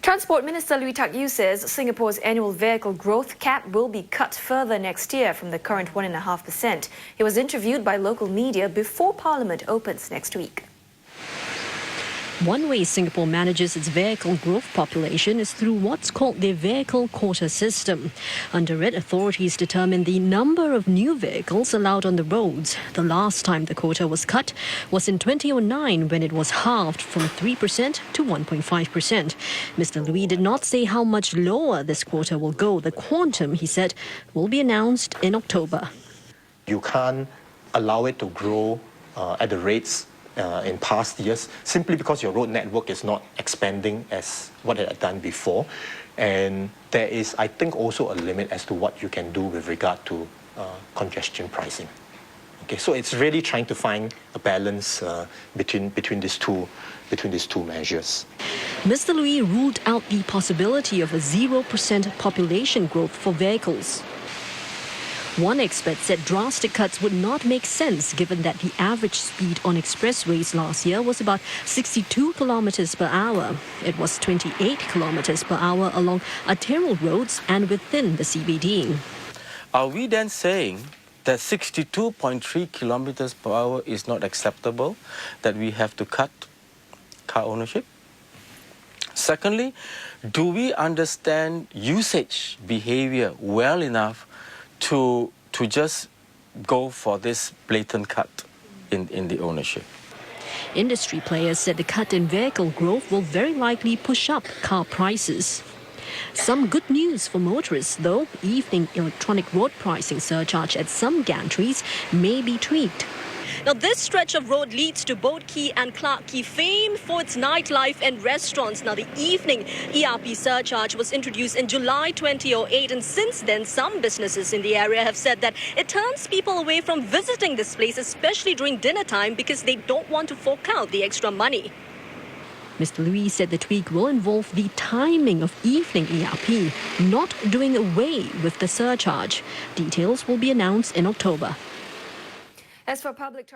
Transport Minister Lui Tuck Yew says Singapore's annual vehicle growth cap will be cut further next year from the current 1.5%. He was interviewed by local media before Parliament opens next week. One way Singapore manages its vehicle growth population is through what's called the vehicle quota system. Under it, authorities determine the number of new vehicles allowed on the roads. The last time the quota was cut was in 2009, when it was halved from 3% to 1.5%. Mr. Lui did not say how much lower this quota will go. The quantum, he said, will be announced in October. You can't allow it to grow at the rates in past years, simply because your road network is not expanding as what it had done before. And there is, I think, also a limit as to what you can do with regard to congestion pricing. Okay, so it's really trying to find a balance between these two measures. Mr. Lui ruled out the possibility of a 0% population growth for vehicles. One expert said drastic cuts would not make sense given that the average speed on expressways last year was about 62 kilometers per hour. It was 28 kilometers per hour along arterial roads and within the CBD. Are we then saying that 62.3 kilometers per hour is not acceptable, that we have to cut car ownership? Secondly, do we understand usage behavior well enough to just go for this blatant cut in the ownership? Industry players said the cut in vehicle growth will very likely push up car prices. Some good news for motorists, though. Evening electronic road pricing surcharge at some gantries may be tweaked. Now, this stretch of road leads to Boat Quay and Clarke Quay, famed for its nightlife and restaurants. Now, the evening ERP surcharge was introduced in July 2008, and since then, some businesses in the area have said that it turns people away from visiting this place, especially during dinner time, because they don't want to fork out the extra money. Mr. Lui said the tweak will involve the timing of evening ERP, not doing away with the surcharge. Details will be announced in October. As for public